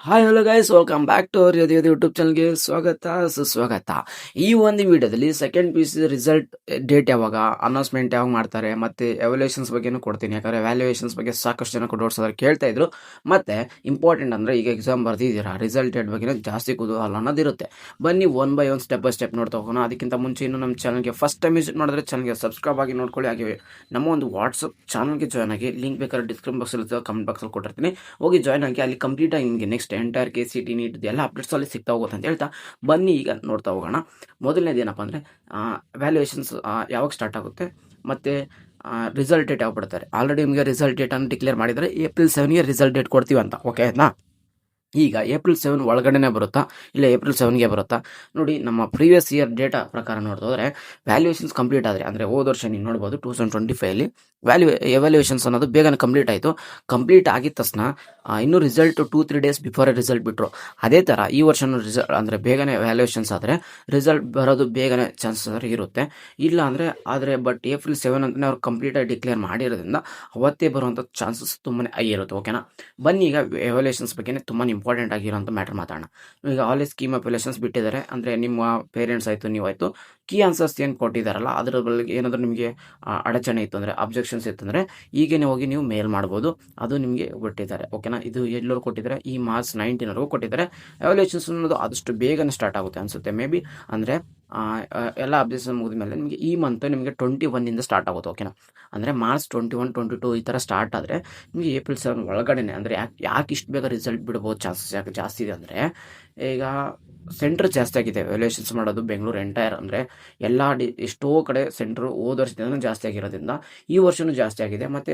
Hi hello guys, welcome back to our YouTube ಚಾನಲ್ಗೆ ಸ್ವಾಗತ ಸುಸ್ವಾಗತ. ಈ ಒಂದು ವಿಡಿಯೋದಲ್ಲಿ second P C result date ಯಾವಾಗ, ಅನೌನ್ಸ್ಮೆಂಟ್ ಯಾವಾಗ ಮಾಡ್ತಾರೆ, ಮತ್ತೆ ಎವ್ಯಾಲ್ಯೂಯೇಷನ್ಸ್ ಬಗ್ಗೆನೂ ಕೊಡ್ತೀನಿ. ಯಾಕಂದರೆ ಎವ್ಯಾಲ್ಯೂಯೇಷನ್ಸ್ ಬಗ್ಗೆ ಸಾಕಷ್ಟು ಜನ ಡೌಟ್ಸ್ ಕೇಳ್ತಾ ಇದ್ರು. ಮತ್ತೆ ಇಂಪಾರ್ಟೆಂಟ್ ಅಂದರೆ ಈಗ ಎಕ್ಸಾಮ್ ಬರ್ದಿದ್ದೀರಾ, ರಿಸಲ್ಟ್ ಡೇಟ್ ಬಗ್ಗೆ ಜಾಸ್ತಿ ಕುತೂಹಲ ಅನ್ನೋದಿರುತ್ತೆ. ಬನ್ನಿ one by one step by step ನೋಡ್ತಾ ಹೋಗೋಣ. ಅದಕ್ಕಿಂತ ಮುಂಚೆ ಇನ್ನು ನಮ್ಮ ಚಾನಲ್ಗೆ ಫಸ್ಟ್ ಟೈಮ್ ವಿಸಿಟ್ ಮಾಡಿದ್ರೆ ಚಾನಲ್ಗೆ ಸಬ್ಸ್ಕ್ರೈಬ್ ಆಗಿ ನೋಡ್ಕೊಳ್ಳಿ. ಹಾಗೆ ನಮ್ಮ ಒಂದು ವಾಟ್ಸಪ್ ಚಾನಲ್ಗೆ ಜಾಯ್ನ್ ಆಗಿ, ಲಿಂಕ್ ಬೇಕಾದ್ರೆ ಡಿಸ್ಕ್ರಿಪ್ಷನ್ ಬಾಕ್ಸಲ್ಲಿ ಕಮೆಂಟ್ ಬಾಕ್ಸಲ್ಲಿ ಕೊಟ್ಟಿರ್ತೀನಿ, ಹೋಗಿ ಜಾಯ್ನ್ ಆಗಿ. ಅಲ್ಲಿ ಕಂಪ್ಲೀಟ್ ಆಗಿ ನಿಮಗೆ ನೆಕ್ಸ್ಟ್ ಎಂಟೈರ್ KCT ನೀಟ್ ಎಲ್ಲ ಅಪ್ಡೇಟ್ಸ್ ಅಲ್ಲಿ ಸಿಗ್ತಾ ಹೋಗುತ್ತೆ ಅಂತ ಹೇಳ್ತಾ ಬನ್ನಿ ಈಗ ನೋಡ್ತಾ ಹೋಗೋಣ. ಮೊದಲನೇದು ಏನಪ್ಪ ಅಂದರೆ ವ್ಯಾಲ್ಯೂಯೇಷನ್ಸ್ ಯಾವಾಗ ಸ್ಟಾರ್ಟ್ ಆಗುತ್ತೆ, ಮತ್ತು ರಿಸಲ್ಟ್ ಡೇಟ್ ಯಾವಾಗ ಬಿಡ್ತಾರೆ. ಆಲ್ರೆಡಿ ನಿಮಗೆ ರಿಸಲ್ಟ್ ಡೇಟನ್ನು ಡಿಕ್ಲೇರ್ ಮಾಡಿದರೆ April 7ಗೆ ರಿಸಲ್ಟ್ ಡೇಟ್ ಕೊಡ್ತೀವಿ ಅಂತ. ಓಕೆನಾ? ಈಗ April 7 ಒಳಗಡೆನೇ ಬರುತ್ತಾ, ಇಲ್ಲ April 7ಗೆ ಬರುತ್ತಾ? ನೋಡಿ, ನಮ್ಮ ಪ್ರೀವಿಯಸ್ ಇಯರ್ ಡೇಟಾ ಪ್ರಕಾರ ನೋಡಿದ್ರೆ ವ್ಯಾಲ್ಯೂಯೇಷನ್ಸ್ ಕಂಪ್ಲೀಟ್ ಆದರೆ, ಅಂದರೆ ಹೋದ ವರ್ಷ ನೀವು ನೋಡ್ಬೋದು 2025 ಎವ್ಯಾಲ್ಯೂಯೇಷನ್ಸ್ ಅನ್ನೋದು ಬೇಗನೆ ಕಂಪ್ಲೀಟ್ ಆಯಿತು. ಕಂಪ್ಲೀಟ್ ಆಗಿದ ತಕ್ಷಣ ಇನ್ನೂ ರಿಸಲ್ಟ್ 2-3 ಡೇಸ್ ಬಿಫೋರ್ ರಿಸಲ್ಟ್ ಬಿಟ್ಟರು. ಅದೇ ಥರ ಈ ವರ್ಷನೂ ರಿಸಲ್ಟ್ ಅಂದರೆ ಬೇಗನೆ ವ್ಯಾಲ್ಯೂಯೇಷನ್ಸ್ ಆದರೆ ರಿಸಲ್ಟ್ ಬರೋದು ಬೇಗನೆ ಚಾನ್ಸಸ್ ಇರುತ್ತೆ. ಇಲ್ಲ ಅಂದರೆ ಬಟ್ April 7 ಅಂತಲೇ ಅವ್ರು ಕಂಪ್ಲೀಟಾಗಿ ಡಿಕ್ಲೇರ್ ಮಾಡಿರೋದ್ರಿಂದ ಅವತ್ತೇ ಬರುವಂಥ ಚಾನ್ಸಸ್ ತುಂಬಾ ಹೈ ಇರುತ್ತೆ. ಓಕೆನಾ? ಬನ್ನಿ ಈಗ ಎವ್ಯಾಲ್ಯೂಯೇಷನ್ಸ್ ಬಗ್ಗೆ ತುಂಬಾ ಇಂಪಾರ್ಟೆಂಟ್ ಆಗಿರೋಂಥ ಮ್ಯಾಟರ್ ಮಾತಾಡೋಣ. ಈಗ ಆಲ್ ಸ್ಕೀಮ್ ಆಫ್ ಎವ್ಯಾಲ್ಯೂಯೇಷನ್ಸ್ ಬಿಟ್ಟಿದ್ದಾರೆ, ಅಂದರೆ ನಿಮ್ಮ ಪೇರೆಂಟ್ಸ್ ಆಯಿತು, ನೀವಾಯಿತು, ಕೀ ಆನ್ಸರ್ಸ್ ಏನು ಕೊಟ್ಟಿದ್ದಾರಲ್ಲ ಅದರ ಬಗ್ಗೆ ಏನಾದರೂ ನಿಮಗೆ ಅಡಚಣೆ ಇತ್ತು ಅಂದರೆ, ಅಬ್ಜೆಕ್ಷನ್ಸ್ ಇತ್ತು ಅಂದರೆ, ಈಗೇನೆ ಹೋಗಿ ನೀವು ಮೇಲ್ ಮಾಡ್ಬೋದು. ಅದು ನಿಮಗೆ ಬಿಟ್ಟಿದ್ದಾರೆ. ಓಕೆನಾ? ಇದು ಎಲ್ಲರೂ ಕೊಟ್ಟಿದ್ದಾರೆ, ಈ March 19 ಕೊಟ್ಟಿದ್ದಾರೆ. ಎವ್ಯಾಲ್ಯೂಯೇಷನ್ಸ್ ಅನ್ನೋದು ಆದಷ್ಟು ಬೇಗನೆ ಸ್ಟಾರ್ಟ್ ಆಗುತ್ತೆ ಅನಿಸುತ್ತೆ, ಮೇ ಬಿ. ಅಂದರೆ ಎಲ್ಲ ಅಬ್ಜೆಕ್ಷನ್ ಮುಗಿದ ಮೇಲೆ ನಿಮಗೆ ಈ ಮಂತ್ ನಿಮಗೆ 21 ಸ್ಟಾರ್ಟ್ ಆಗುತ್ತೆ. ಓಕೆನಾ? ಅಂದರೆ March 21, 22 ಈ ಥರ ಸ್ಟಾರ್ಟ್ ಆದರೆ ನಿಮಗೆ April 7 ಒಳಗಡೆನೆ. ಅಂದರೆ ಯಾಕೆ ಇಷ್ಟು ಬೇಗ ರಿಸಲ್ಟ್ ಬಿಡ್ಬೋದು ಚಾನ್ಸಸ್ ಯಾಕೆ ಜಾಸ್ತಿ ಇದೆ ಅಂದರೆ, ಈಗ ಸೆಂಟ್ರ್ ಜಾಸ್ತಿ ಆಗಿದೆ ವ್ಯಾಲ್ಯೂಯೇಷನ್ಸ್ ಮಾಡೋದು. ಬೆಂಗಳೂರು ಎಂಟೈರ್ ಅಂದರೆ ಎಲ್ಲ ಎಷ್ಟೋ ಕಡೆ ಸೆಂಟ್ರು ಹೋದ ವರ್ಷದಿಂದ ಜಾಸ್ತಿ ಆಗಿರೋದ್ರಿಂದ ಈ ವರ್ಷವೂ ಜಾಸ್ತಿ ಆಗಿದೆ. ಮತ್ತು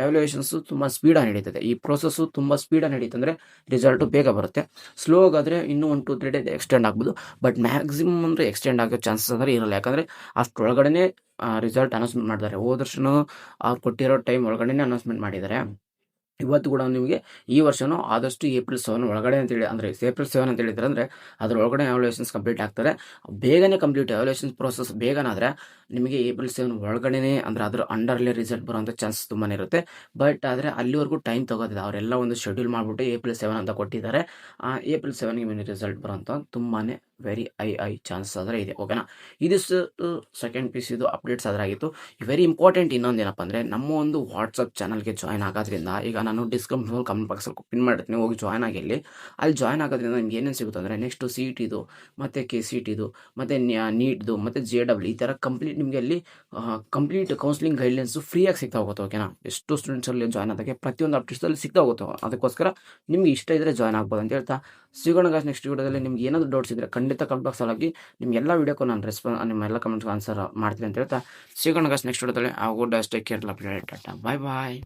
ಎವ್ಯಾಲ್ಯೂಯೇಷನ್ಸು ತುಂಬ ಸ್ಪೀಡಾಗಿ ನಡೀತದೆ. ಈ ಪ್ರೋಸೆಸ್ಸು ತುಂಬ ಸ್ಪೀಡಾಗಿ ನಡೀತಂದರೆ ರಿಸಲ್ಟು ಬೇಗ ಬರುತ್ತೆ. ಸ್ಲೋ ಆಗಾದರೆ ಇನ್ನೂ 1-2-3 ಡೇ ಎಕ್ಸ್ಟೆಂಡ್ ಆಗ್ಬೋದು. ಬಟ್ ಮ್ಯಾಕ್ಸಿಮಮ್ ಅಂದರೆ ಎಕ್ಸ್ಟೆಂಡ್ ಆಗೋ ಚಾನ್ಸಸ್ ಅಂದರೆ ಇರಲ್ಲ. ಯಾಕಂದರೆ ಅಷ್ಟರೊಳಗಡೆ ರಿಸಲ್ಟ್ ಅನೌನ್ಸ್ಮೆಂಟ್ ಮಾಡಿದ್ದಾರೆ. ಹೋದ ವರ್ಷವೂ ಅವ್ರು ಕೊಟ್ಟಿರೋ ಟೈಮ್ ಒಳಗಡೆ ಅನೌನ್ಸ್ಮೆಂಟ್ ಮಾಡಿದ್ದಾರೆ. ಇವತ್ತು ಕೂಡ ನಿಮಗೆ ಈ ವರ್ಷವೂ ಆದಷ್ಟು April 7 ಒಳಗಡೆ ಅಂತೇಳಿ, ಅಂದರೆ April 7 ಅಂತ ಹೇಳಿದ್ರೆ ಅಂದರೆ ಅದರೊಳಗಡೆ ಎವ್ಯಾಲ್ಯೂಯೇಷನ್ಸ್ ಕಂಪ್ಲೀಟ್ ಆಗ್ತಾರೆ. ಬೇಗನೆ ಕಂಪ್ಲೀಟ್ ಎವ್ಯಾಲ್ಯೂಯೇಷನ್ ಪ್ರೋಸೆಸ್ ಬೇಗನಾದರೆ ನಿಮಗೆ April 7 ಒಳಗಡೆನೇ, ಅಂದರೆ ಅದರ ಅಂಡರ್ಲೇ ರಿಸಲ್ಟ್ ಬರುವಂಥ ಚಾನ್ಸಸ್ ತುಂಬಾ ಇರುತ್ತೆ. ಬಟ್ ಆದರೆ ಅಲ್ಲಿವರೆಗೂ ಟೈಮ್ ತೊಗೋದಿದೆ. ಅವರೆಲ್ಲ ಒಂದು ಶೆಡ್ಯೂಲ್ ಮಾಡಿಬಿಟ್ಟು April 7 ಅಂತ ಕೊಟ್ಟಿದ್ದಾರೆ. April 7ಗೆ ಮೇಲೆ ರಿಸಲ್ಟ್ ಬರುವಂಥ ತುಂಬಾ ವೆರಿ ಹೈ ಚಾನ್ಸಸ್ ಆದರೆ ಇದೆ. ಓಕೆನಾ? ಇದಿಷ್ಟು ಸೆಕೆಂಡ್ ಪಿ ಸಿದು ಅಪ್ಡೇಟ್ಸ್ ಅದರಾಗಿತ್ತು. ವೆರಿ ಇಂಪಾರ್ಟೆಂಟ್ ಇನ್ನೊಂದು ಏನಪ್ಪ ಅಂದರೆ, ನಮ್ಮ ಒಂದು ವಾಟ್ಸಪ್ ಚಾನಲ್ಗೆ ಜಾಯ್ನ್ ಆಗೋದ್ರಿಂದ, ಈಗ ನಾನು ಡಿಸ್ಕ್ರಿಪ್ಷನ್ ಕಮೆಂಟ್ ಬಾಕ್ಸಲ್ಲಿ ಪಿನ್ ಮಾಡಿರ್ತೀನಿ, ಹೋಗಿ ಜಾಯ್ನ್ ಆಗಿ. ಅಲ್ಲಿ ಜಾಯ್ನ್ ಆಗೋದ್ರಿಂದ ನಿಮ್ಗೆ ಏನೇನು ಸಿಗುತ್ತೆ ಅಂದರೆ, ನೆಕ್ಸ್ಟು CETದು, ಮತ್ತು KCTದು, ಮತ್ತು ನೀಟ್ದು, ಮತ್ತು JEE ಈ ಥರ ಕಂಪ್ಲೀಟ್ ನಿಮಗೆ ಅಲ್ಲಿ ಕಂಪ್ಲೀಟ್ ಕೌನ್ಸಿಲಿಂಗ್ ಗೈಡ್ಲೈನ್ಸು ಫ್ರೀಯಾಗಿ ಸಿಗ್ತಾ ಹೋಗುತ್ತೆ. ಓಕೆನಾ? ಎಷ್ಟು ಸ್ಟೂಡೆಂಟ್ಸಲ್ಲಿ ಜಾಯ್ನ್ ಆದಾಗೆ ಪ್ರತಿಯೊಂದು ಅಪ್ಡೇಟ್ಸಲ್ಲಿ ಸಿಗ್ತಾ ಹೋಗುತ್ತೆ. ಅದಕ್ಕೋಸ್ಕರ ನಿಮ್ಗೆ ಇಷ್ಟ ಇದ್ದರೆ ಜಾಯ್ನ್ ಆಗ್ಬೋದು ಅಂತ ಹೇಳ್ತಾ ಸಿಗೋಣ ಗಾಯ್ಸ್. ನೆಕ್ಸ್ಟ್ ವಿಡಿಯೋದಲ್ಲಿ ನಿಮ್ಗೆ ಏನಾದರೂ ಡೌಟ್ಸ್ ಇದ್ದರೆ ಖಂಡಿತ ಕಮೆಂಟ್ ಬಾಕ್ಸಲ್ಲಿ ಹಾಕಿ. ನಿಮ್ಗೆಲ್ಲ ವಿಡಿಯೋಕ್ಕೂ ನಾನು ನಿಮ್ಮ ಎಲ್ಲ ಕಮೆಂಟ್ಸ್ಗೆ ಆನ್ಸರ್ ಮಾಡ್ತೀನಿ ಅಂತ ಹೇಳ್ತಾ ಸಿಗೋಣ ಗಾಯ್ಸ್ ನೆಕ್ಸ್ಟ್ ವಿಡಿಯೋದಲ್ಲಿ. ಆ good take care, love you, ಟಾಟಾ, ಬಾಯ್ ಬಾಯ್.